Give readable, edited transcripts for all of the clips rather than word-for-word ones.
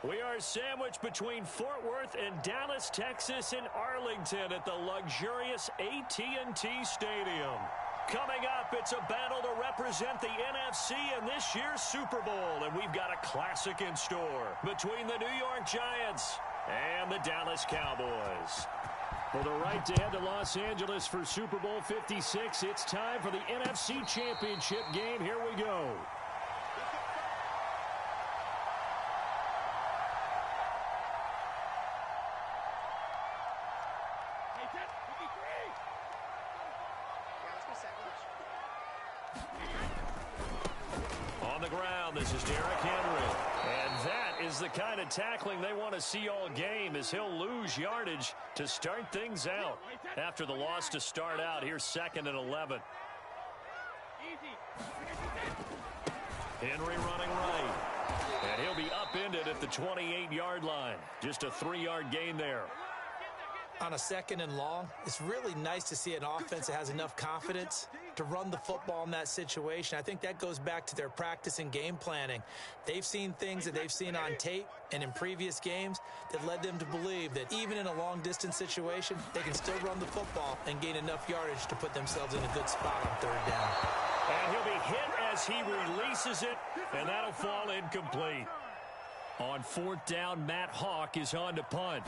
We are sandwiched between Fort Worth and Dallas, Texas in Arlington at the luxurious AT&T Stadium. Coming up, it's a battle to represent the NFC in this year's Super Bowl, and we've got a classic in store between the New York Giants and the Dallas Cowboys. For the right to head to Los Angeles for Super Bowl 56, it's time for the NFC Championship game. Here we go. On the ground, this is Derrick Henry. And that is the kind of tackling they want to see all game, as he'll lose yardage to start things out. After the loss to start out, here's 2nd and 11. Henry running right. And he'll be upended at the 28-yard line. Just a 3-yard gain there. On a 2nd and long, it's really nice to see an offense that has enough confidence to run the football in that situation. I think that goes back to their practice and game planning. They've seen things that they've seen on tape and in previous games that led them to believe that even in a long-distance situation, they can still run the football and gain enough yardage to put themselves in a good spot on 3rd down. And he'll be hit as he releases it, and that'll fall incomplete. On 4th down, Matt Hawk is on to punt.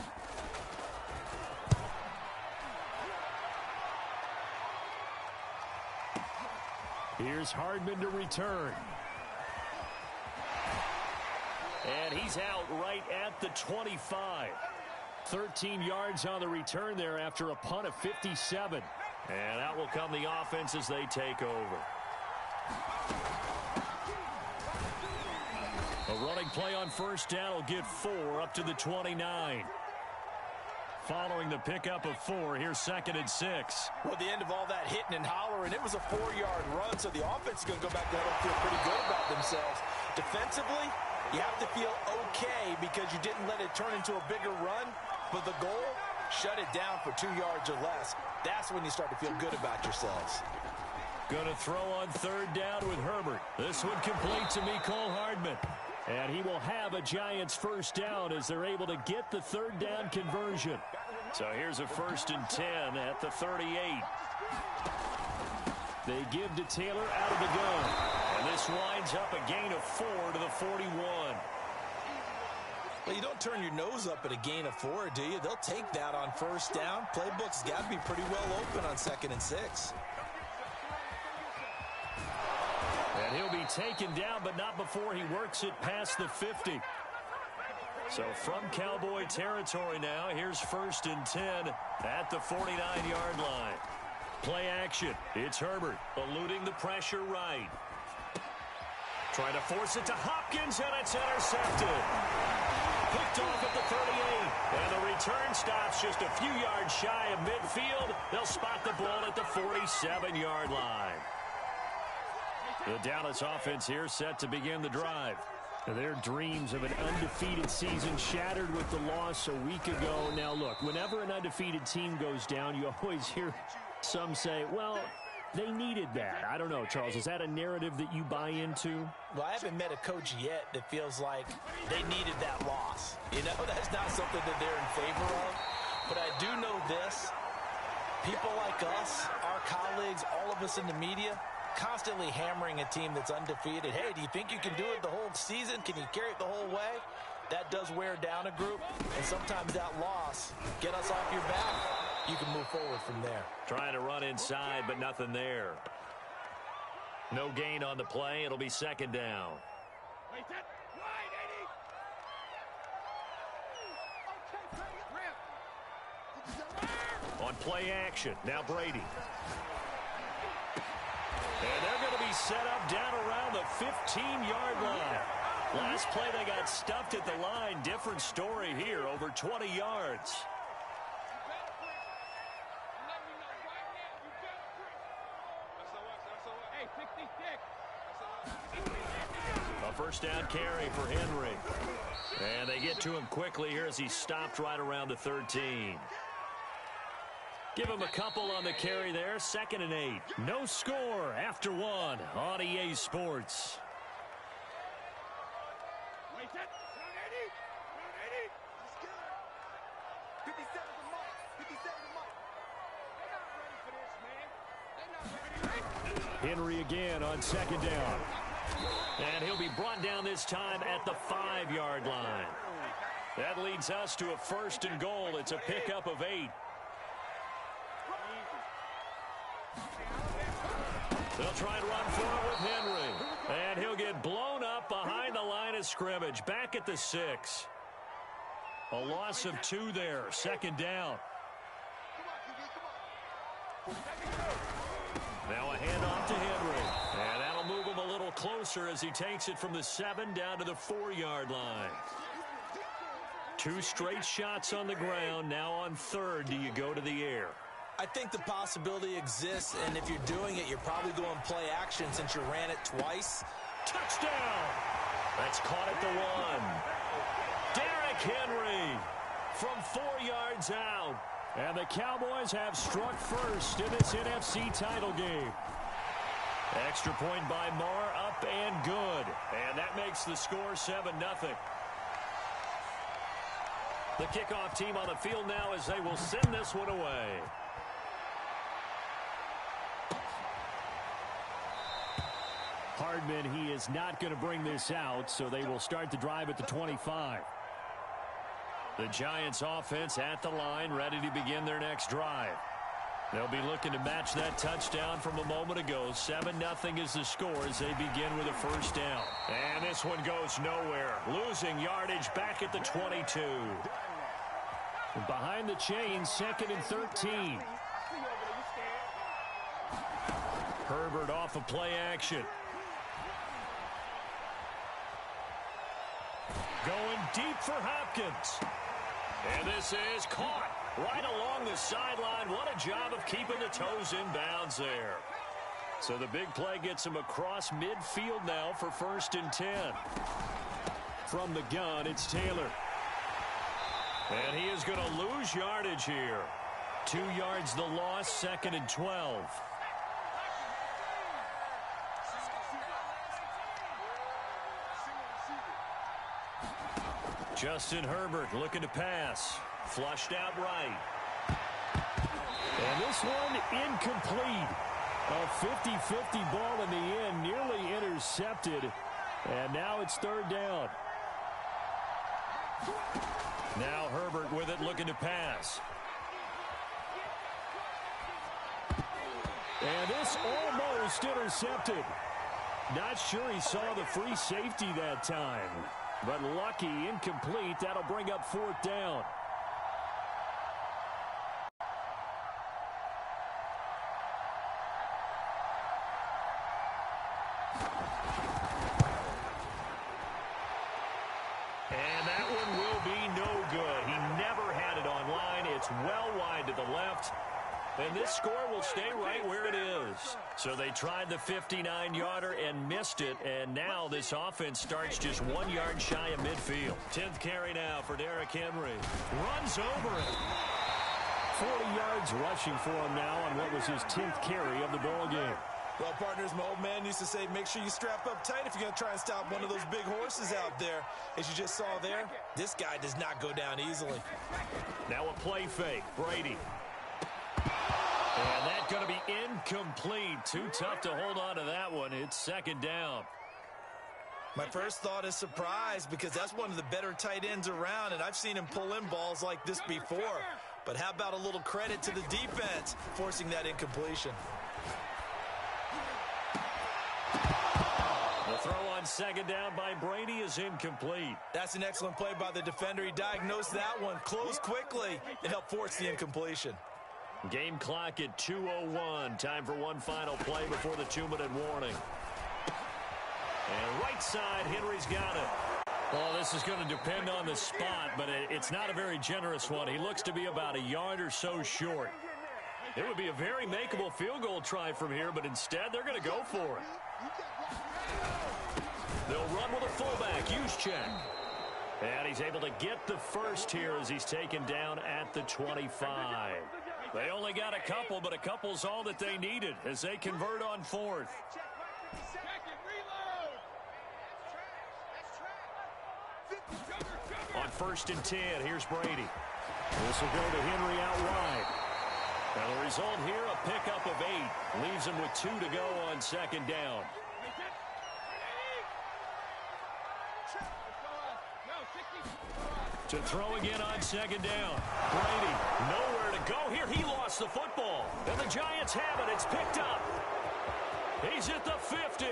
Here's Hardman to return. And he's out right at the 25. 13 yards on the return there after a punt of 57. And out will come the offense as they take over. A running play on 1st down will get 4 up to the 29. Following the pickup of 4, here's 2nd and 6. Well, at the end of all that hitting and hollering, it was a 4-yard run, so the offense is going to go back there and feel pretty good about themselves. Defensively, you have to feel okay because you didn't let it turn into a bigger run, but the goal, shut it down for 2 yards or less. That's when you start to feel good about yourselves. Going to throw on 3rd down with Herbert. This one complete to Mecole Hardman. And he will have a Giants 1st down as they're able to get the 3rd down conversion. So here's a 1st and 10 at the 38. They give to Taylor out of the gun. And this winds up a gain of 4 to the 41. Well, you don't turn your nose up at a gain of 4, do you? They'll take that on 1st down. Playbook's got to be pretty well open on 2nd and 6. And he'll be taken down, but not before he works it past the 50. So from Cowboy territory now, here's 1st and 10 at the 49-yard line. Play action. It's Herbert eluding the pressure right. Trying to force it to Hopkins, and it's intercepted. Picked off at the 38. And the return stops just a few yards shy of midfield. They'll spot the ball at the 47-yard line. The Dallas offense here set to begin the drive. Their dreams of an undefeated season shattered with the loss a week ago. Now, look, whenever an undefeated team goes down, you always hear some say, well, they needed that. I don't know, Charles. Is that a narrative that you buy into? Well, I haven't met a coach yet that feels like they needed that loss. You know, that's not something that they're in favor of. But I do know this. People like us, our colleagues, all of us in the media, constantly hammering a team that's undefeated. Hey, do you think you can do it the whole season? Can you carry it the whole way? That does wear down a group, and sometimes that loss, get us off your back, you can move forward from there. Trying to run inside, but nothing there. No gain on the play. It'll be 2nd down. On play action, now Brady. And they're going to be set up down around the 15-yard line. Last play, they got stuffed at the line. Different story here, over 20 yards. A 1st down carry for Henry. And they get to him quickly here as he stopped right around the 13. Give him a couple on the carry there. 2nd and 8. No score after 1 on EA Sports. Henry again on second down. And he'll be brought down this time at the 5-yard line. That leads us to a 1st and goal. It's a pickup of 8. They'll try and run for it with Henry. And he'll get blown up behind the line of scrimmage. Back at the 6. A loss of 2 there. 2nd down. Now a handoff to Henry. And that'll move him a little closer as he takes it from the 7 down to the 4-yard line. 2 straight shots on the ground. Now on 3rd, do you go to the air? I think the possibility exists, and if you're doing it, you're probably going play action since you ran it twice. Touchdown! That's caught at the 1. Derrick Henry from 4 yards out. And the Cowboys have struck first in this NFC title game. Extra point by Marr, up and good. And that makes the score 7-0. The kickoff team on the field now as they will send this one away. Hardman, he is not going to bring this out, so they will start the drive at the 25. The Giants offense at the line, ready to begin their next drive. They'll be looking to match that touchdown from a moment ago. 7-0 is the score as they begin with a 1st down. And this one goes nowhere. Losing yardage back at the 22. Behind the chains, 2nd and 13. Herbert off of play action. Going deep for Hopkins. And this is caught right along the sideline. What a job of keeping the toes in bounds there. So the big play gets him across midfield now for 1st and 10. From the gun, it's Taylor. And he is going to lose yardage here. 2 yards the loss, 2nd and 12. Justin Herbert looking to pass. Flushed out right. And this one incomplete. A 50-50 ball in the end, nearly intercepted. And now it's 3rd down. Now Herbert with it, looking to pass. And this almost intercepted. Not sure he saw the free safety that time. But lucky, incomplete. That'll bring up 4th down. And that one will be no good. He never had it on line. It's well wide to the left. And this score will stay right where it is. So they tried the 59-yarder and missed it. And now this offense starts just 1 yard shy of midfield. 10th carry now for Derrick Henry. Runs over it. 40 yards rushing for him now on what was his 10th carry of the ball game. Well, partners, my old man used to say, make sure you strap up tight if you're going to try and stop one of those big horses out there. As you just saw there, this guy does not go down easily. Now a play fake. Brady. And that's going to be incomplete. Too tough to hold on to that one. It's 2nd down. My first thought is surprise because that's one of the better tight ends around, and I've seen him pull in balls like this before. But how about a little credit to the defense forcing that incompletion? The throw on 2nd down by Brady is incomplete. That's an excellent play by the defender. He diagnosed that one, closed quickly, and helped force the incompletion. Game clock at 2:01. Time for one final play before the 2-minute warning. And right side, Henry's got it. Well, this is going to depend on the spot, but it's not a very generous one. He looks to be about a yard or so short. It would be a very makeable field goal try from here, but instead they're going to go for it. They'll run with a fullback, Juszczyk. And he's able to get the first here as he's taken down at the 25. They only got a couple, but a couple's all that they needed as they convert on 4th. On 1st and 10, here's Brady. This will go to Henry out wide. And the result here, a pickup of 8. Leaves him with 2 to go on second down. To throw again on second down. Brady, nowhere to go here. He lost the football. And the Giants have it. It's picked up. He's at the 50.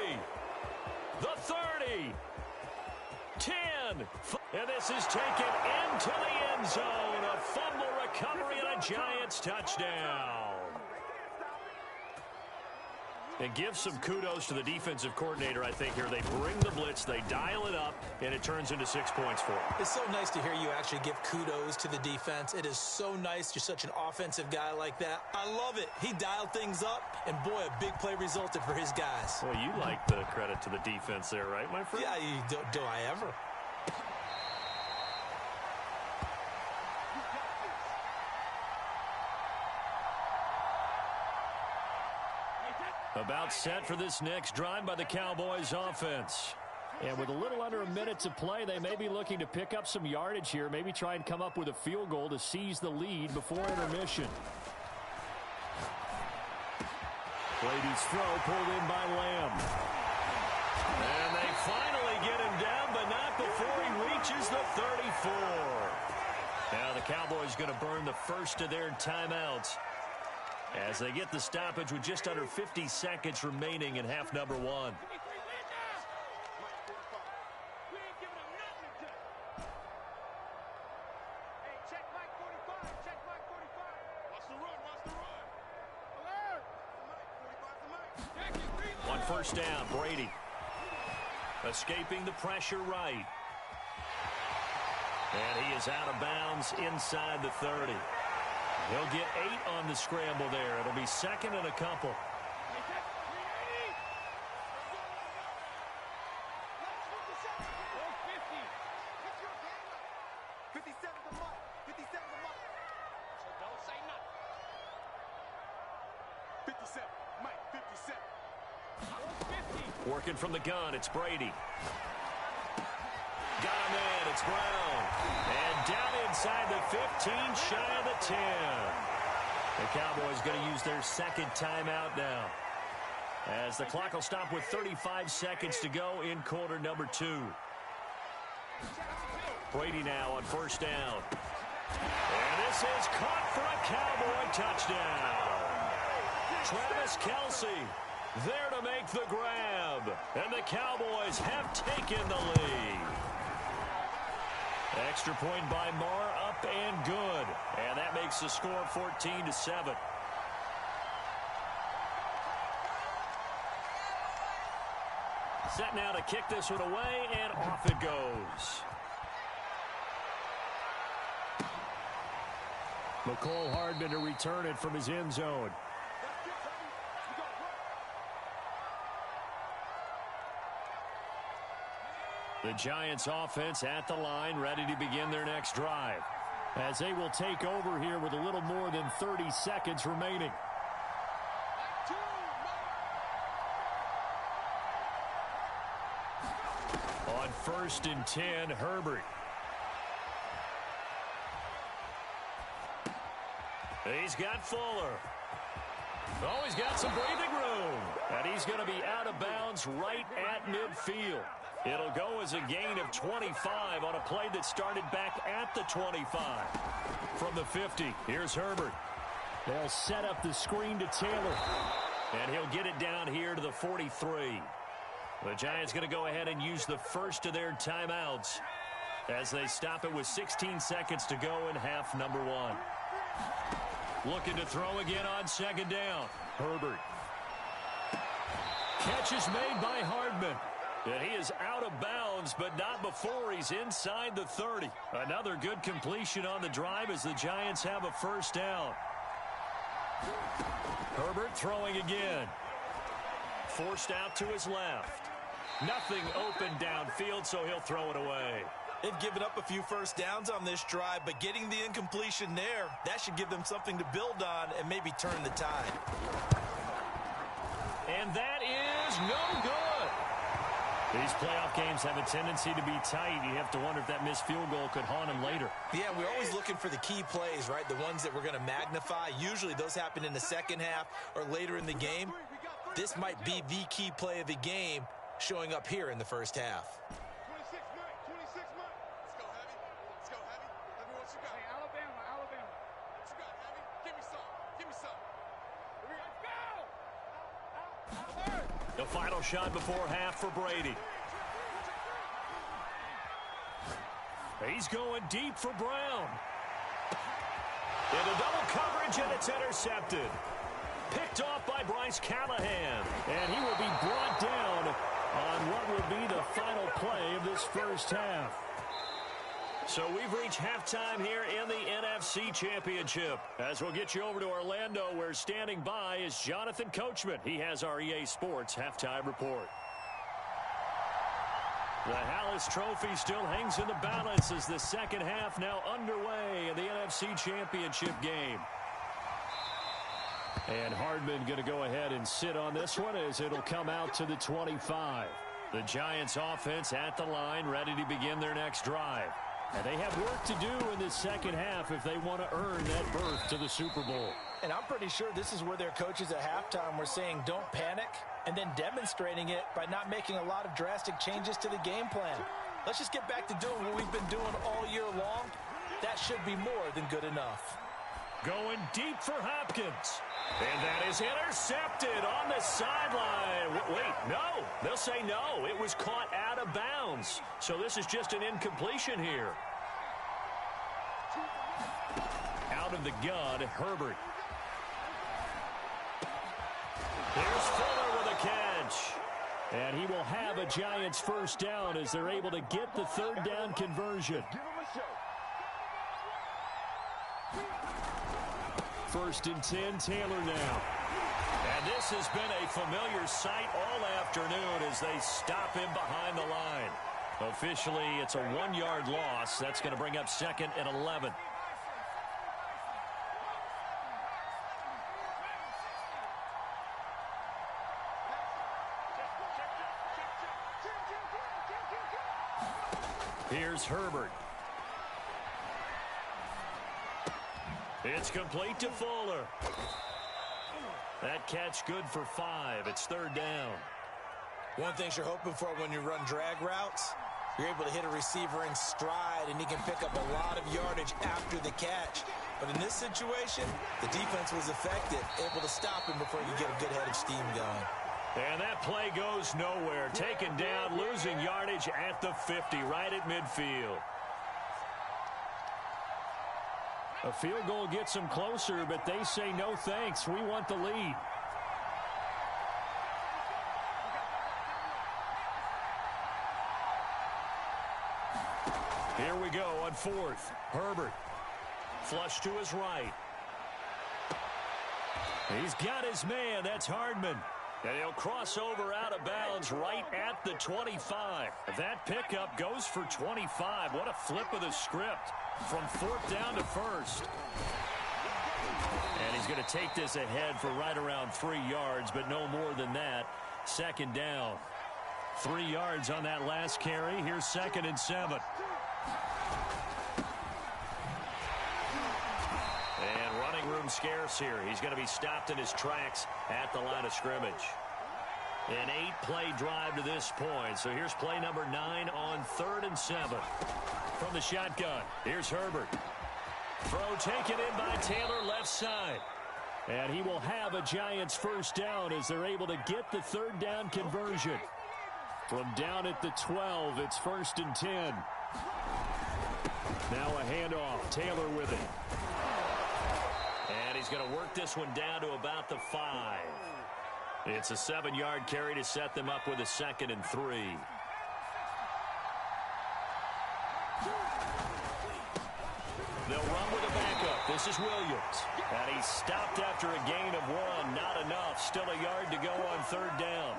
The 30. 10. And this is taken into the end zone. A fumble recovery and a Giants touchdown. And give some kudos to the defensive coordinator, I think, here. They bring the blitz, they dial it up, and it turns into 6 points for them. It's so nice to hear you actually give kudos to the defense. It is so nice. You're such an offensive guy like that. I love it. He dialed things up, and boy, a big play resulted for his guys. Well, you like the credit to the defense there, right, my friend? Yeah, do I ever? About set for this next drive by the Cowboys offense. And with a little under a minute to play, they may be looking to pick up some yardage here, maybe try and come up with a field goal to seize the lead before intermission. Brady's throw pulled in by Lamb. And they finally get him down, but not before he reaches the 34. Now the Cowboys going to burn the first of their timeouts as they get the stoppage with just under 50 seconds remaining in half number 1. On first down, Brady escaping the pressure right. And he is out of bounds inside the 30. He'll get 8 on the scramble there. It'll be second and a couple. Working from the gun, it's Brady. Got him in, it's Brown. And down inside the 15, shy of the 10. The Cowboys going to use their second timeout now, as the clock will stop with 35 seconds to go in quarter number 2. Brady now on first down. And this is caught for a Cowboy touchdown. Travis Kelce there to make the grab. And the Cowboys have taken the lead. Extra point by Marr, up and good. And that makes the score 14-7. Set now to kick this one away, and off it goes. Mecole Hardman to return it from his end zone. The Giants offense at the line, ready to begin their next drive, as they will take over here with a little more than 30 seconds remaining. On first and 10, Herbert. He's got Fuller. Oh, he's got some breathing room. And he's going to be out of bounds right at midfield. It'll go as a gain of 25 on a play that started back at the 25. From the 50, here's Herbert. They'll set up the screen to Taylor. And he'll get it down here to the 43. The Giants going to go ahead and use the first of their timeouts as they stop it with 16 seconds to go in half number 1. Looking to throw again on second down. Herbert. Catch is made by Hardman. And he is out of bounds, but not before he's inside the 30. Another good completion on the drive as the Giants have a first down. Herbert throwing again. Forced out to his left. Nothing open downfield, so he'll throw it away. They've given up a few first downs on this drive, but getting the incompletion there, that should give them something to build on and maybe turn the tide. And that is no good. These playoff games have a tendency to be tight. You have to wonder if that missed field goal could haunt him later. Yeah, we're always looking for the key plays, right? The ones that we're going to magnify. Usually those happen in the second half or later in the game. This might be the key play of the game showing up here in the first half. 26 Mike. Let's go, Heavy. Let's go, Heavy. Let me what you got. Hey, Alabama. What you got, Heavy? Give me some. Let's go. The final shot before half for Brady. He's going deep for Brown. Into double coverage, and it's intercepted. Picked off by Bryce Callahan. And he will be brought down on what will be the final play of this first half. So we've reached halftime here in the NFC Championship. As we'll get you over to Orlando, where standing by is Jonathan Coachman. He has our EA Sports halftime report. The Hallis Trophy still hangs in the balance as the second half now underway in the NFC Championship game. And Hardman going to go ahead and sit on this one as it'll come out to the 25. The Giants offense at the line, ready to begin their next drive. And they have work to do in the second half if they want to earn that berth to the Super Bowl. And I'm pretty sure this is where their coaches at halftime were saying don't panic, and then demonstrating it by not making a lot of drastic changes to the game plan. Let's just get back to doing what we've been doing all year long. That should be more than good enough. Going deep for Hopkins. And that is intercepted on the sideline. Wait, no. They'll say no. It was caught out of bounds. So this is just an incompletion here. Out of the gun, Herbert. Here's Fuller with a catch. And he will have a Giants first down as they're able to get the third down conversion. First and 10, Taylor now. And this has been a familiar sight all afternoon as they stop him behind the line. Officially, it's a 1-yard loss. That's going to bring up second and 11. Here's Herbert. It's complete to Fuller. That catch good for 5. It's third down. One thing you're hoping for when you run drag routes, you're able to hit a receiver in stride, and he can pick up a lot of yardage after the catch. But in this situation, the defense was effective, able to stop him before you get a good head of steam going. And that play goes nowhere. Taken down, losing yardage at the 50, right at midfield. A field goal gets them closer, but they say no thanks. We want the lead. Here we go on fourth. Herbert. Flush to his right. He's got his man. That's Hardman. And he'll cross over out of bounds right at the 25. That pickup goes for 25. What a flip of the script from fourth down to first. And he's going to take this ahead for right around 3 yards, but no more than that. Second down. 3 yards on that last carry. Here's second and 7. And running room scarce here. He's going to be stopped in his tracks at the line of scrimmage. An 8-play drive to this point. So here's play number 9 on 3rd and 7. From the shotgun, here's Herbert. Throw taken in by Taylor, left side. And he will have a Giants first down as they're able to get the third down conversion. From down at the 12, it's 1st and 10. Now a handoff. Taylor with it. And he's going to work this one down to about the 5. It's a 7-yard carry to set them up with a 2nd and 3. They'll run with a backup. This is Williams. And he's stopped after a gain of 1. Not enough. Still a yard to go on 3rd down.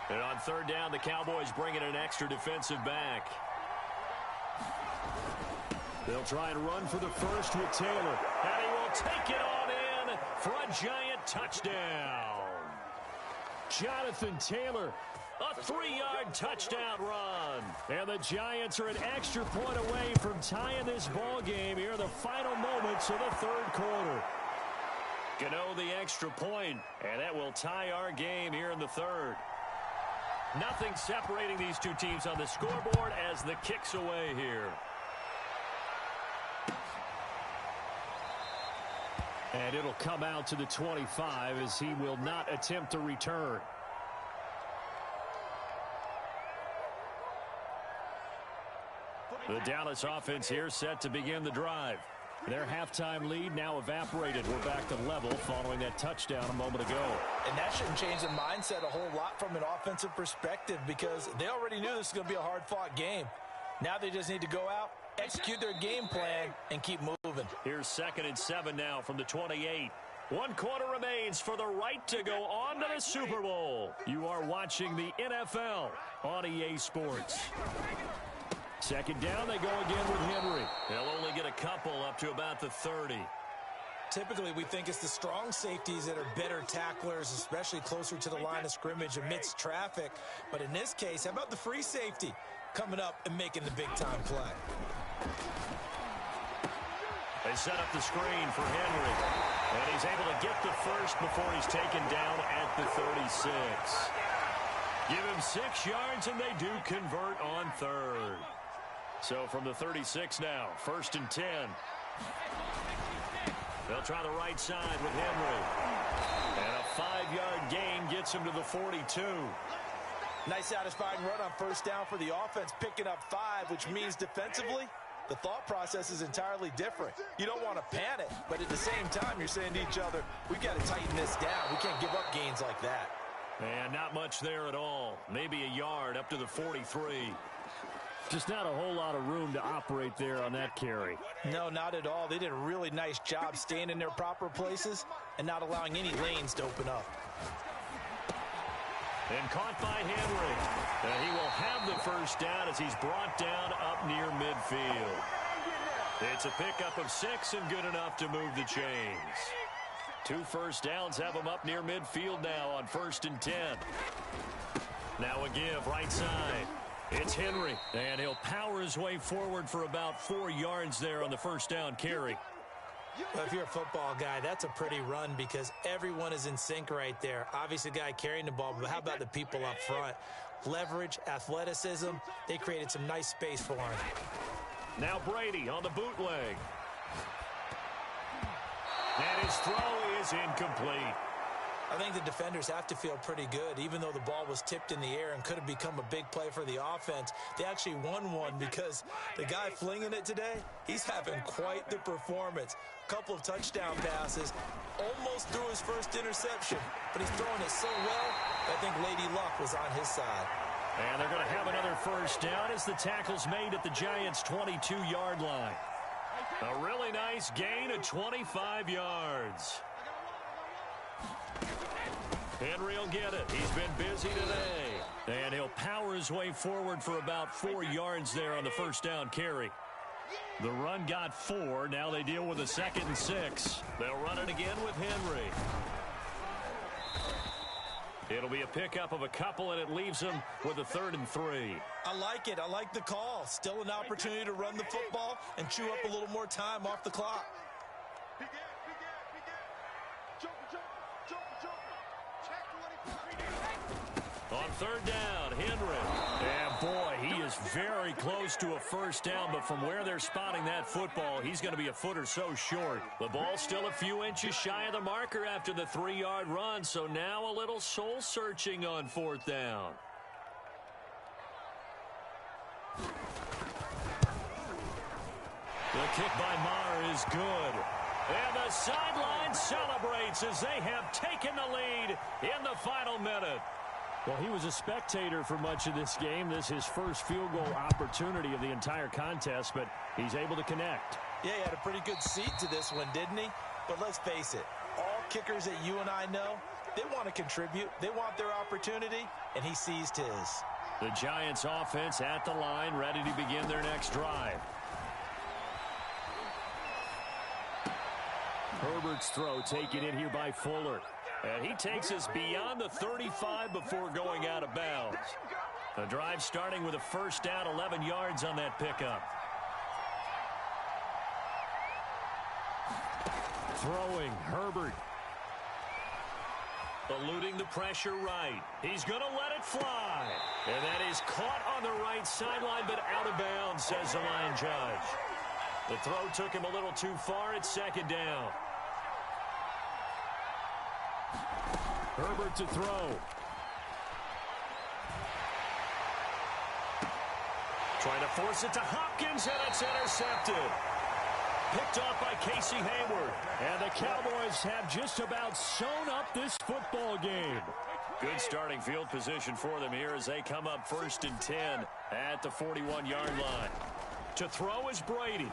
And on 3rd down, the Cowboys bring in an extra defensive back. They'll try and run for the first with Taylor. And he will take it on in for a Giant touchdown. Jonathan Taylor, a 3-yard touchdown run. And the Giants are an extra point away from tying this ball game here in the final moments of the third quarter. Gano the extra point, and that will tie our game here in the third. Nothing separating these two teams on the scoreboard as the kick's away here. And it'll come out to the 25 as he will not attempt to return. The Dallas offense here set to begin the drive. Their halftime lead now evaporated. We're back to level following that touchdown a moment ago. And that shouldn't change the mindset a whole lot from an offensive perspective because they already knew this was going to be a hard-fought game. Now they just need to go out, execute their game plan, and keep moving. Here's 2nd and 7 now from the 28. 1 quarter remains for the right to go on to the Super Bowl. You are watching the NFL on EA Sports. 2nd down, they go again with Henry. They'll only get a couple up to about the 30. Typically, we think it's the strong safeties that are better tacklers, especially closer to the line of scrimmage amidst traffic. But in this case, how about the free safety coming up and making the big-time play? They set up the screen for Henry. And he's able to get the first before he's taken down at the 36. Give him 6 yards, and they do convert on 3rd. So from the 36 now, 1st and 10. They'll try the right side with Henry. And a 5-yard gain gets him to the 42. Nice satisfying run on 1st down for the offense, picking up 5, which means defensively, the thought process is entirely different. You don't want to panic, but at the same time, you're saying to each other, we've got to tighten this down. We can't give up gains like that. And not much there at all. Maybe a yard up to the 43. Just not a whole lot of room to operate there on that carry. No, not at all. They did a really nice job staying in their proper places and not allowing any lanes to open up. And caught by Henry. And he will have the 1st down as he's brought down up near midfield. It's a pickup of 6 and good enough to move the chains. 2 first downs have him up near midfield now on 1st and 10. Now a give right side. It's Henry, and he'll power his way forward for about 4 yards there on the 1st down carry. Well, if you're a football guy, that's a pretty run because everyone is in sync right there. Obviously, the guy carrying the ball, but how about the people up front? Leverage, athleticism, they created some nice space for him. Now Brady on the bootleg. And his throw is incomplete. I think the defenders have to feel pretty good. Even though the ball was tipped in the air and could have become a big play for the offense, they actually won one because the guy flinging it today, he's having quite the performance. A couple of touchdown passes, almost threw his first interception, but he's throwing it so well, I think Lady Luck was on his side. And they're going to have another 1st down as the tackle's made at the Giants' 22-yard line. A really nice gain of 25 yards. Henry will get it. He's been busy today. And he'll power his way forward for about 4 yards there on the 1st down carry. The run got 4. Now they deal with a 2nd and 6. They'll run it again with Henry. It'll be a pickup of a couple, and it leaves him with a 3rd and 3. I like it. I like the call. Still an opportunity to run the football and chew up a little more time off the clock. On 3rd down, Henry. And boy, he is very close to a 1st down, but from where they're spotting that football, he's going to be a foot or so short. The ball's still a few inches shy of the marker after the 3-yard run, so now a little soul-searching on 4th down. The kick by Maher is good. And the sideline celebrates as they have taken the lead in the final minute. Well, he was a spectator for much of this game. This is his first field goal opportunity of the entire contest, but he's able to connect. Yeah, he had a pretty good seat to this one, didn't he? But let's face it, all kickers that you and I know, they want to contribute. They want their opportunity, and he seized his. The Giants offense at the line, ready to begin their next drive. Herbert's throw taken in here by Fuller. And he takes us beyond the 35 before going out of bounds. The drive starting with a first down, 11 yards on that pickup. Throwing, Herbert. Eluding the pressure right. He's going to let it fly. And that is caught on the right sideline, but out of bounds, says the line judge. The throw took him a little too far. It's second down. Herbert to throw. Trying to force it to Hopkins, and it's intercepted. Picked off by Casey Hayward. And the Cowboys have just about sewn up this football game. Good starting field position for them here as they come up 1st and 10 at the 41-yard line. To throw is Brady.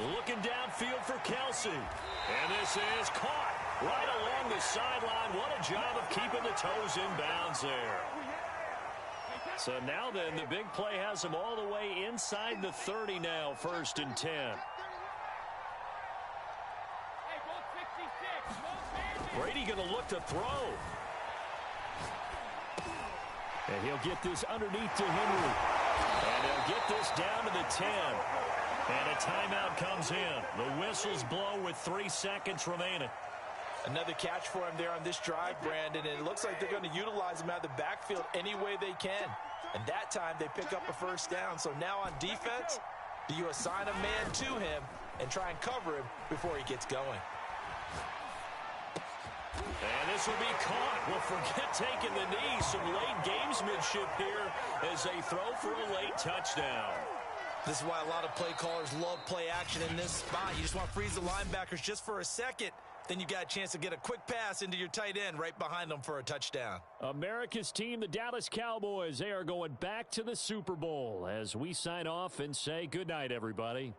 Looking downfield for Kelsey. And this is caught right along the sideline. What a job of keeping the toes in bounds there. So now then, the big play has him all the way inside the 30 now, 1st and 10. Brady going to look to throw. And he'll get this underneath to Henry. And he'll get this down to the 10. And a timeout comes in. The whistles blow with 3 seconds remaining. Another catch for him there on this drive, Brandon, and it looks like they're going to utilize him out of the backfield any way they can. And that time they pick up a first down. So now on defense, do you assign a man to him and try and cover him before he gets going? And this will be caught. Well, forget taking the knee. Some late gamesmanship here as they throw for a late touchdown. This is why a lot of play callers love play action in this spot. You just want to freeze the linebackers just for a second. Then you got a chance to get a quick pass into your tight end right behind them for a touchdown. America's team, the Dallas Cowboys, they are going back to the Super Bowl as we sign off and say goodnight, everybody.